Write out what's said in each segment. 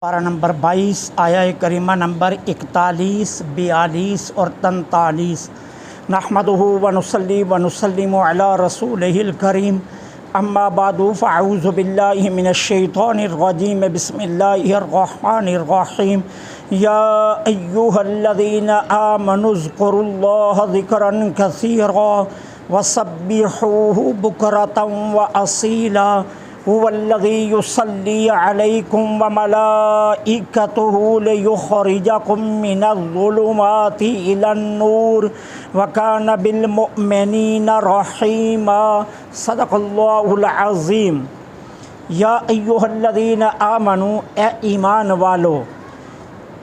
पारा नंबर 22 आया करीमा नंबर 41, 42 और 43। नहमदुहु व नुसल्ली व नुसल्लिमु अला रसूलिहिल करीम, अम्मा बादु फ़अऊज़ु बिल्लाहि मिनश्शैतानिर रजीम, बिस्मिल्लाहिर रहमानिर रहीम। या अय्युहल्लज़ीना आमनुज़्कुरुल्लाह ज़िक्रन कसीरा वसब्बिहूहु बुक्रतन व असीला। हुवल्लज़ी युसल्ली अलैकुम व मलाइकतुहु लियुख़रिजकुम मिनज़्ज़ुलुमाति इलन्नूर व कान बिलमुअ्मिनीना रहीमा। सदक़ल्लाहुल अज़ीम। या अय्युहल्लज़ीना आमनू, ए ईमान वालो,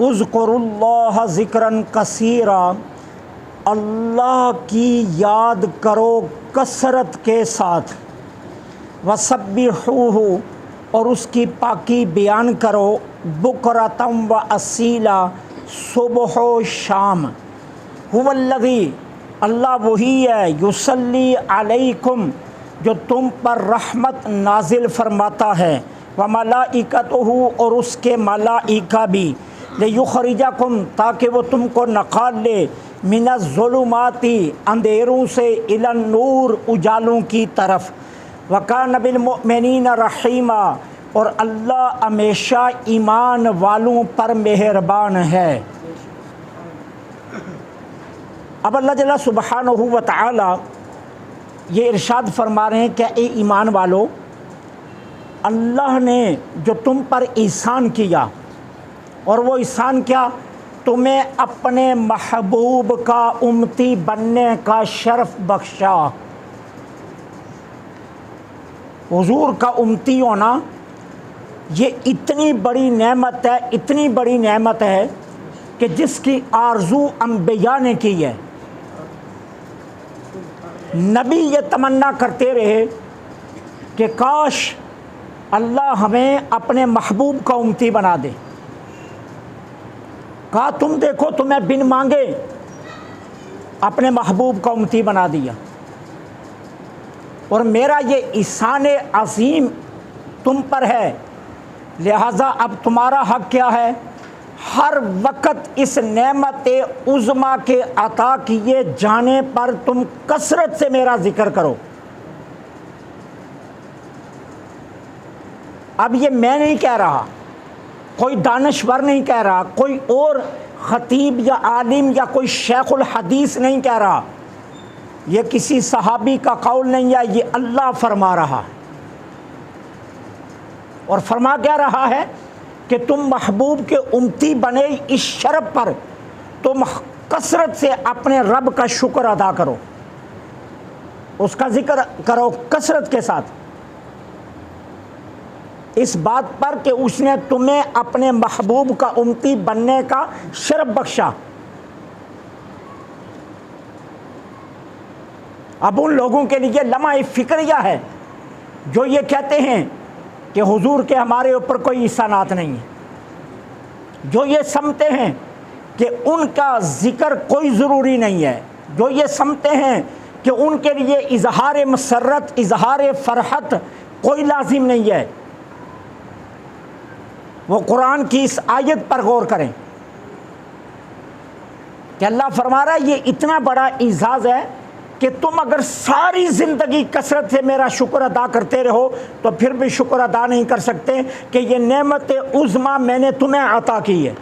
उज़्कुरुल्लाह ज़िक्रन कसीरा, अल्लाह की याद करो कसरत के साथ। वसब्बिहूहु, और उसकी पाकी बयान करो, बुकरतम व असीला, सुबह व शाम। हुवल्लज़ी, अल्लाह वही है, युसल्ली अलैकुम, जो तुम पर रहमत नाजिल फरमाता है, व मलाइकतुहु, और उसके मलाइका भी, लियुख़रिजकुम, ताकि वो तुमको निकाल ले, मिनज़्ज़ुलुमाति, अंधेरों से, इलन नूर, उजालों की तरफ। वकान बिलमुअ्मिनीना रहीमा, और अल्लाह हमेशा ईमान वालों पर मेहरबान है। अब अल्लाह जल्ला सुब्हानहू व तआला ये इरशाद फरमा रहे हैं कि ए ईमान वालो, अल्लाह ने जो तुम पर एहसान किया, और वो एहसान क्या, तुम्हें अपने महबूब का उम्मती बनने का शर्फ बख्शा। हुजूर का उम्मती होना ये इतनी बड़ी नेमत है, इतनी बड़ी नेमत है कि जिसकी आरज़ू अंबिया ने की है। नबी ये तमन्ना करते रहे कि काश अल्लाह हमें अपने महबूब का उम्मती बना दे। कहा तुम देखो, तुम्हें बिन मांगे अपने महबूब का उम्मती बना दिया, और मेरा ये एहसान अज़ीम तुम पर है, लिहाजा अब तुम्हारा हक़ क्या है, हर वक्त इस नेमत उज़्मा के अता किए जाने पर तुम कसरत से मेरा ज़िक्र करो। अब ये मैं नहीं कह रहा, कोई दानश्वर नहीं कह रहा, कोई और ख़तीब या आलिम या कोई शेखुल हदीस नहीं कह रहा, ये किसी सहाबी का कौल नहीं है, ये अल्लाह फरमा रहा। और फरमा क्या रहा है कि तुम महबूब के उम्मती बने, इस शर्फ पर तुम कसरत से अपने रब का शुक्र अदा करो, उसका जिक्र करो कसरत के साथ, इस बात पर कि उसने तुम्हें अपने महबूब का उम्मती बनने का शर्फ बख्शा। अब उन लोगों के लिए लम्हा फ़िक्रिया है जो ये कहते हैं कि हुजूर के हमारे ऊपर कोई एहसानात नहीं है, जो ये समझते हैं कि उनका ज़िक्र कोई ज़रूरी नहीं है, जो ये समझते हैं कि उनके लिए इजहार मसरत, इजहार फ़रहत कोई लाजिम नहीं है, वो कुरान की इस आयत पर गौर करें कि अल्लाह फरमा रहा है ये इतना बड़ा एजाज़ है कि तुम अगर सारी ज़िंदगी कसरत से मेरा शुक्र अदा करते रहो तो फिर भी शुक्र अदा नहीं कर सकते कि ये नेमत उज़्मा मैंने तुम्हें अता की है,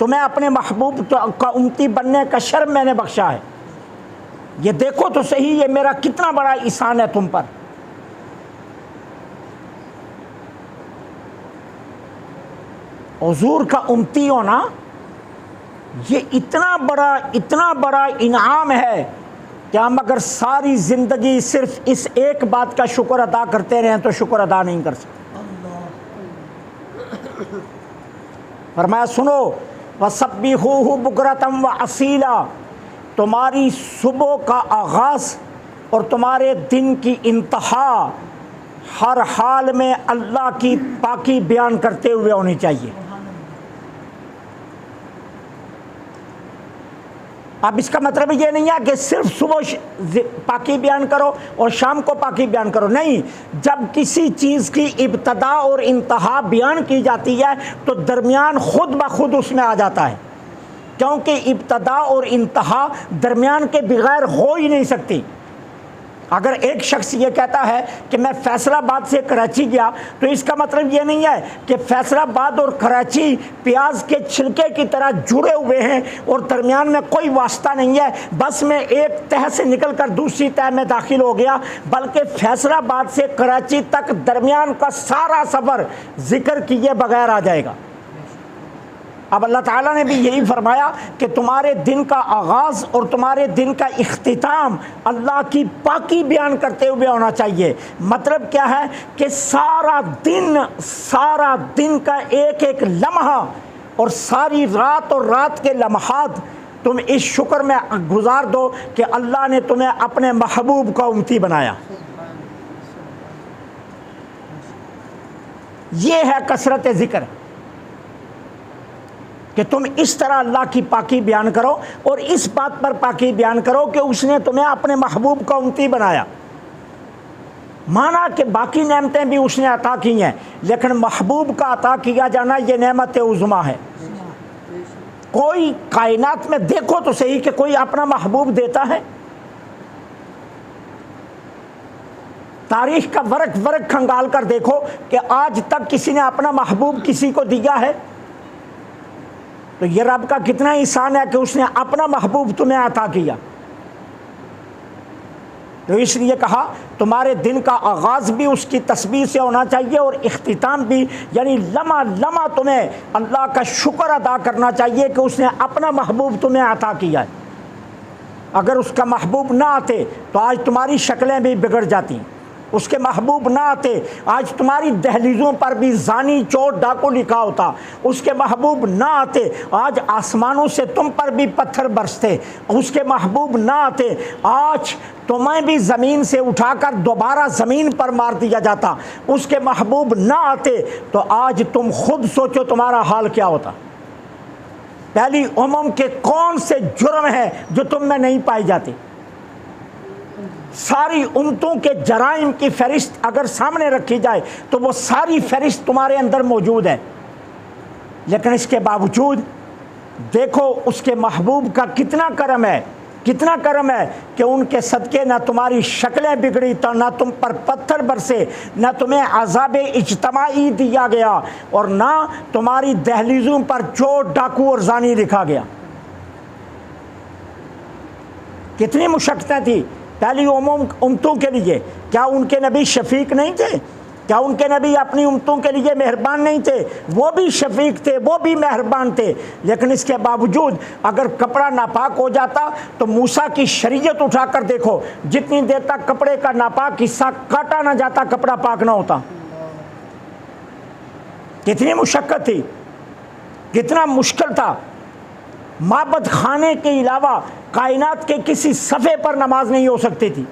तुम्हें अपने महबूब का उम्मती बनने का शर्फ मैंने बख्शा है। ये देखो तो सही, ये मेरा कितना बड़ा एहसान है तुम पर। हुजूर का उम्मती होना ये इतना बड़ा इनाम है कि हम अगर सारी ज़िंदगी सिर्फ इस एक बात का शुक्र अदा करते रहें तो शुक्र अदा नहीं कर सकते। फरमाया सुनो, वसब्बिहूहु बुकरतम व असीला, तुम्हारी सुबह का आगाज़ और तुम्हारे दिन की इंतहा हर हाल में अल्लाह की पाकी बयान करते हुए होनी चाहिए। अब इसका मतलब ये नहीं है कि सिर्फ सुबह पाकी बयान करो और शाम को पाकी बयान करो, नहीं। जब किसी चीज़ की इब्तदा और इंतहा बयान की जाती है तो दरमियान खुद ब खुद उसमें आ जाता है, क्योंकि इब्तदा और इंतहा दरमियान के बगैर हो ही नहीं सकती। अगर एक शख्स ये कहता है कि मैं फैसलाबाद से कराची गया, तो इसका मतलब ये नहीं है कि फैसलाबाद और कराची प्याज के छिलके की तरह जुड़े हुए हैं और दरमियान में कोई वास्ता नहीं है, बस मैं एक तह से निकल कर दूसरी तह में दाखिल हो गया, बल्कि फैसलाबाद से कराची तक दरमियान का सारा सफ़र जिक्र किए बगैर आ जाएगा। अब अल्लाह ताला ने भी यही फरमाया कि तुम्हारे दिन का आगाज़ और तुम्हारे दिन का इख्तिताम अल्लाह की पाकी बयान करते हुए होना चाहिए। मतलब क्या है कि सारा दिन का एक एक लम्हा और सारी रात और रात के लम्हात तुम इस शुक्र में गुजार दो कि अल्लाह ने तुम्हें अपने महबूब का उम्मती बनाया। ये है कसरत ज़िक्र कि तुम इस तरह अल्लाह की पाकी बयान करो और इस बात पर पाकी बयान करो कि उसने तुम्हें अपने महबूब का उम्मती बनाया। माना कि बाकी नेमतें भी उसने अता की हैं, लेकिन महबूब का अता किया जाना ये नेमत उज़्मा है। कोई कायनात में देखो तो सही कि कोई अपना महबूब देता है? तारीख का वर्क वर्क खंगाल कर देखो कि आज तक किसी ने अपना महबूब किसी को दिया है? तो ये रब का कितना एहसान है कि उसने अपना महबूब तुम्हें अता किया। तो इसलिए कहा तुम्हारे दिन का आगाज़ भी उसकी तस्बीह से होना चाहिए और इख्तिताम भी, यानी लम्हा लम्हा तुम्हें अल्लाह का शुक्र अदा करना चाहिए कि उसने अपना महबूब तुम्हें अता किया है। अगर उसका महबूब ना आते तो आज तुम्हारी शक्लें भी बिगड़ जाती। उसके महबूब ना आते आज तुम्हारी दहलीज़ों पर भी जानी चोर डाकू लिखा होता। उसके महबूब ना आते आज आसमानों से तुम पर भी पत्थर बरसते। उसके महबूब ना आते आज तुम्हें भी ज़मीन से उठाकर दोबारा ज़मीन पर मार दिया जाता। उसके महबूब ना आते तो आज तुम खुद सोचो तुम्हारा हाल क्या होता। पहली उम्म के कौन से जुर्म है जो तुम में नहीं पाई जाती? सारी उम्मतों के जराइम की फहरिस्त अगर सामने रखी जाए तो वो सारी फहरिस्त तुम्हारे अंदर मौजूद है, लेकिन इसके बावजूद देखो उसके महबूब का कितना करम है, कितना करम है कि उनके सदके ना तुम्हारी शक्लें बिगड़ी, तो ना तुम पर पत्थर बरसे, ना तुम्हें अज़ाब इज्तमाई दिया गया और ना तुम्हारी दहलीज़ों पर चोर डाकू और जानी लिखा गया। कितनी मुशक्क़तें थी पहली उम्मतों के लिए। क्या उनके नबी शफीक नहीं थे? क्या उनके नबी अपनी उम्मतों के लिए मेहरबान नहीं थे? वो भी शफीक थे, वो भी मेहरबान थे, लेकिन इसके बावजूद अगर कपड़ा नापाक हो जाता तो मूसा की शरीयत उठाकर देखो, जितनी देर तक कपड़े का नापाक हिस्सा काटा ना जाता कपड़ा पाक ना होता। कितनी मुशक्कत थी, कितना मुश्किल था। माबद खाने के अलावा कायनात के किसी सफ़े पर नमाज नहीं हो सकती थी।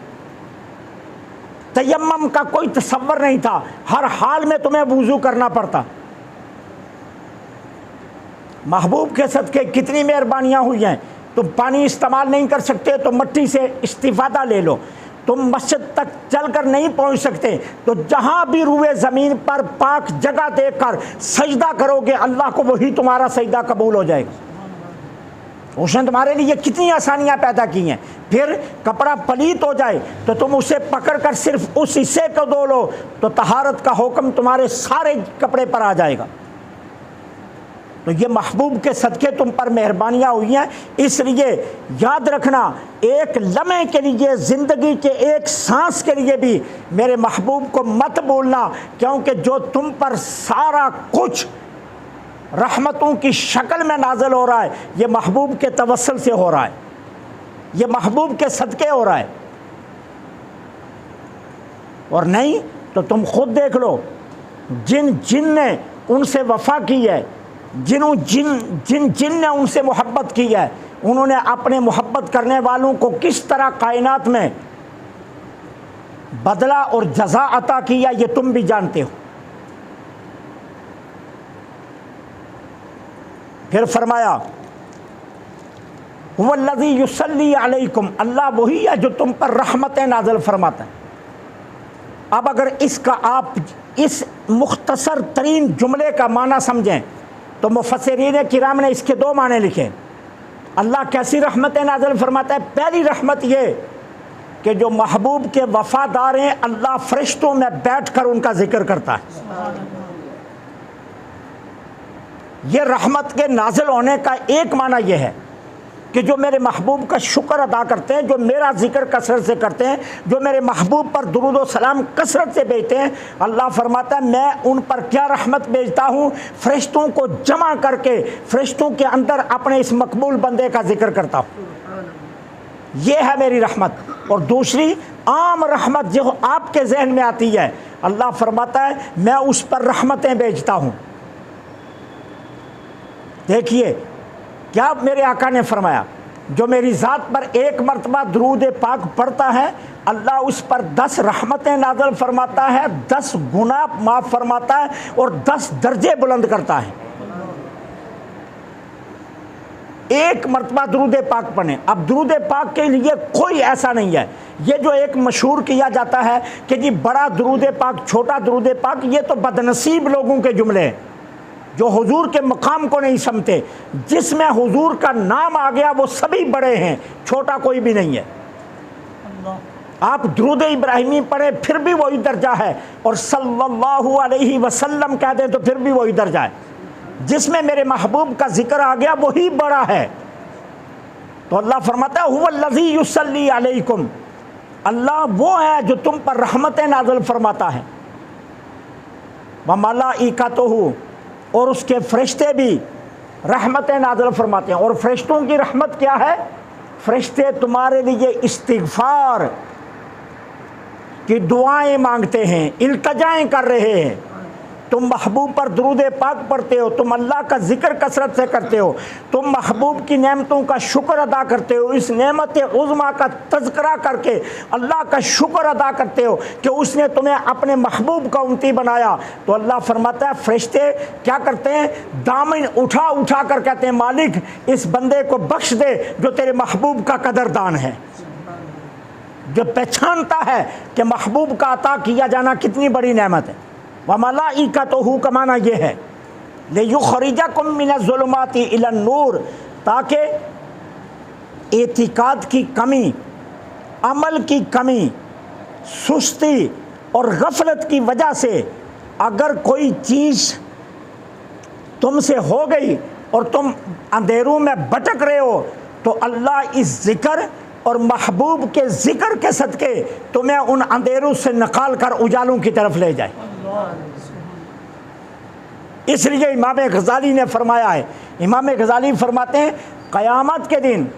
तयम्मम का कोई तसव्वुर नहीं था, हर हाल में तुम्हें वुज़ू करना पड़ता। महबूब के सदके कितनी मेहरबानियाँ हुई हैं। तुम पानी इस्तेमाल नहीं कर सकते तो मिट्टी से इस्तिफ़ादा ले लो। तुम मस्जिद तक चलकर नहीं पहुंच सकते तो जहां भी रुए ज़मीन पर पाक जगह देखकर सजदा करोगे अल्लाह को, वही तुम्हारा सजदा कबूल हो जाएगा। उसने तुम्हारे लिए कितनी आसानियां पैदा की हैं। फिर कपड़ा पलीत हो जाए तो तुम उसे पकड़कर सिर्फ उस हिस्से को धो लो तो तहारत का हुक्म तुम्हारे सारे कपड़े पर आ जाएगा। तो ये महबूब के सदके तुम पर मेहरबानियां हुई हैं। इसलिए याद रखना, एक लम्हे के लिए, ज़िंदगी के एक सांस के लिए भी मेरे महबूब को मत भूलना, क्योंकि जो तुम पर सारा कुछ रहमतों की शक्ल में नाज़िल हो रहा है ये महबूब के तवस्सुल से हो रहा है, ये महबूब के सदके हो रहा है। और नहीं तो तुम खुद देख लो, जिन ने उनसे वफ़ा की है, जिन ने उनसे मोहब्बत की है, उन्होंने अपने मोहब्बत करने वालों को किस तरह कायनात में बदला और जज़ा अता किया ये तुम भी जानते हो। फिर फरमाया हुवल्लज़ी युसल्ली अलैकुम, अल्लाह वही है जो तुम पर रहमतें नाज़िल फरमाता है। अब अगर इसका आप इस मुख्तसर तरीन जुमले का माना समझें तो मुफस्सिरीन किराम ने इसके दो माने लिखे। अल्लाह कैसी रहमतें नाज़िल फरमाता है? पहली रहमत ये कि जो महबूब के वफादार हैं अल्लाह फरिश्तों में बैठ कर उनका जिक्र करता है। ये रहमत के नाजिल होने का एक माना यह है कि जो मेरे महबूब का शुक्र अदा करते हैं, जो मेरा जिक्र कसरत से करते हैं, जो मेरे महबूब पर दुरूद व सलाम कसरत से भेजते हैं, अल्लाह फरमाता है मैं उन पर क्या रहमत भेजता हूँ, फरिश्तों को जमा करके फरिश्तों के अंदर अपने इस मकबूल बंदे का जिक्र करता हूँ। ये है मेरी रहमत। और दूसरी आम रहमत जो आपके जहन में आती है, अल्लाह फरमाता है मैं उस पर रहमतें भेजता हूँ। देखिए क्या मेरे आका ने फरमाया, जो मेरी ज़ात पर एक मरतबा दुरूद पाक पढ़ता है अल्लाह उस पर 10 रहमतें नाज़िल फरमाता है, 10 गुनाह माफ़ फरमाता है और 10 दर्जे बुलंद करता है। एक मरतबा दुरूद पाक पढ़ें। अब दुरूद पाक के लिए कोई ऐसा नहीं है, ये जो एक मशहूर किया जाता है कि जी बड़ा दुरूद पाक छोटा दुरूद पाक, ये तो बदनसीब लोगों के जुमले हैं जो हुजूर के मकाम को नहीं समझते। जिसमें हुजूर का नाम आ गया वो सभी बड़े हैं, छोटा कोई भी नहीं है। आप दुरूद इब्राहिमी पढ़ें फिर भी वही दर्जा है, और सल्लल्लाहु अलैहि वसल्लम कह दें तो फिर भी वही दर्जा है। जिसमें मेरे महबूब का जिक्र आ गया वही बड़ा है। तो अल्लाह फरमाता है हुवल्लज़ी युसल्ली अलैकुम, अल्लाह वो है जो तुम पर रहमतें नाज़िल फरमाता है। व मलाइकतुहु, और उसके फरिश्ते भी रहमतें नाज़िल फरमाते हैं। और फरिश्तों की रहमत क्या है? फरिश्ते तुम्हारे लिए इस्तिग़फ़ार की दुआएं मांगते हैं, इल्तिजाएं कर रहे हैं। तुम महबूब पर दुरूद पाक पढ़ते हो, तुम अल्लाह का जिक्र कसरत से करते हो, तुम महबूब की नेमतों का शुक्र अदा करते हो, इस नेमत उज़्मा का तज़किरा करके अल्लाह का शुक्र अदा करते हो कि उसने तुम्हें अपने महबूब का उम्मती बनाया। तो अल्लाह फरमाता है फरिश्ते क्या करते हैं? दामन उठा उठा कर कहते हैं मालिक इस बंदे को बख्श दे जो तेरे महबूब का कदरदान है, जो पहचानता है कि महबूब का अता किया जाना कितनी बड़ी नेमत है। व मलाइकतुहु का माना ये है लियुखरिजकुम मिनज़्ज़ुलुमाति इलन-नूर, ताकि एतिकाद की कमी, अमल की कमी, सुस्ती और गफलत की वजह से अगर कोई चीज़ तुमसे हो गई और तुम अंधेरों में भटक रहे हो तो अल्लाह इस ज़िक्र और महबूब के ज़िक्र के सदके तुम्हें उन अंधेरों से निकाल कर उजालों की तरफ ले जाए। इसलिए इमाम गज़ाली ने फरमाया है, इमाम गज़ाली फरमाते हैं क़यामत के दिन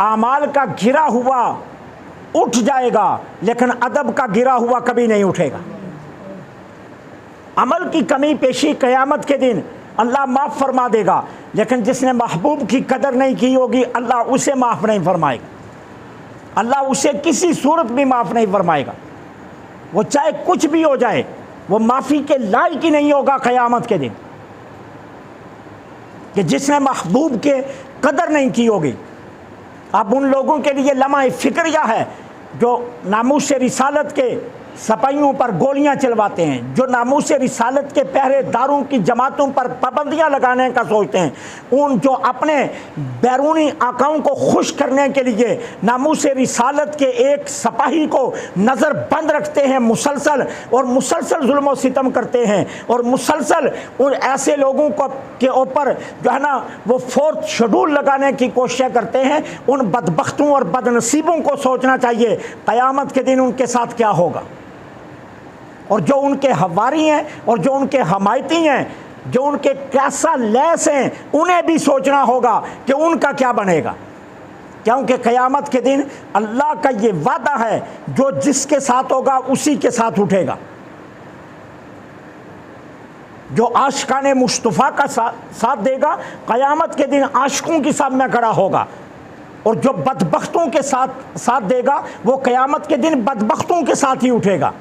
आमाल का गिरा हुआ उठ जाएगा लेकिन अदब का गिरा हुआ कभी नहीं उठेगा। अमल की कमी पेशी क़यामत के दिन अल्लाह माफ़ फरमा देगा, लेकिन जिसने महबूब की कदर नहीं की होगी अल्लाह उसे माफ़ नहीं फरमाएगा। अल्लाह उसे किसी सूरत भी माफ़ नहीं फरमाएगा। वो चाहे कुछ भी हो जाए वो माफ़ी के लायक ही नहीं होगा क़यामत के दिन, कि जिसने महबूब के कदर नहीं की होगी। अब उन लोगों के लिए लम्हा फ़िक्रिया है जो नामूस रिसालत के सपाइयों पर गोलियां चलवाते हैं, जो नामूस रिसालत के पहरेदारों की जमातों पर पाबंदियां लगाने का सोचते हैं, उन जो अपने बैरूनी आकाओं को खुश करने के लिए नामूस रिसालत के एक सिपाही को नज़र बंद रखते हैं मुसलसल, और मुसलसल जुल्म और सितम करते हैं, और मुसलसल उन ऐसे लोगों को के ऊपर जो है ना वो 4th शेड्यूल लगाने की कोशिश करते हैं। उन बदबख्तों और बदनसीबों को सोचना चाहिए क़यामत के दिन उनके साथ क्या होगा, और जो उनके हवारी हैं और जो उनके हमायती हैं, जो उनके कैसा लैस हैं, उन्हें भी सोचना होगा कि उनका क्या बनेगा। क्योंकि क़यामत के दिन अल्लाह का ये वादा है जो जिसके साथ होगा उसी के साथ उठेगा। जो आशिकाने मुस्तफ़ा का साथ देगा क़यामत के दिन आशिकों की साथ में खड़ा होगा, और जो बदबख्तों के साथ देगा वो क़यामत के दिन बदबख्तों के साथ ही उठेगा।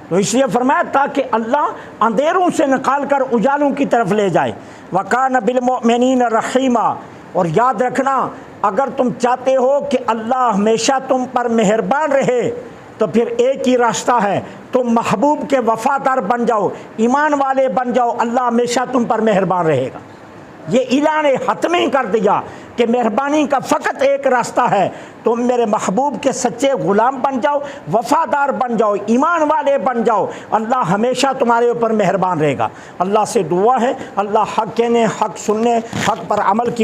तो इसलिए फरमाया ताकि अल्लाह अंधेरों से निकाल कर उजालों की तरफ ले जाए। वकान बिल मोमिनीन रहीमा, और याद रखना, अगर तुम चाहते हो कि अल्लाह हमेशा तुम पर मेहरबान रहे तो फिर एक ही रास्ता है, तुम महबूब के वफ़ादार बन जाओ, ईमान वाले बन जाओ, अल्लाह हमेशा तुम पर मेहरबान रहेगा। ये इलाह ने हतमी कर दिया कि मेहरबानी का फ़कत एक रास्ता है, तुम मेरे महबूब के सच्चे ग़ुलाम बन जाओ, वफ़ादार बन जाओ, ईमान वाले बन जाओ, अल्लाह हमेशा तुम्हारे ऊपर मेहरबान रहेगा। अल्लाह से दुआ है अल्लाह हक़ कहने, हक़ सुनने, हक़ पर अमल की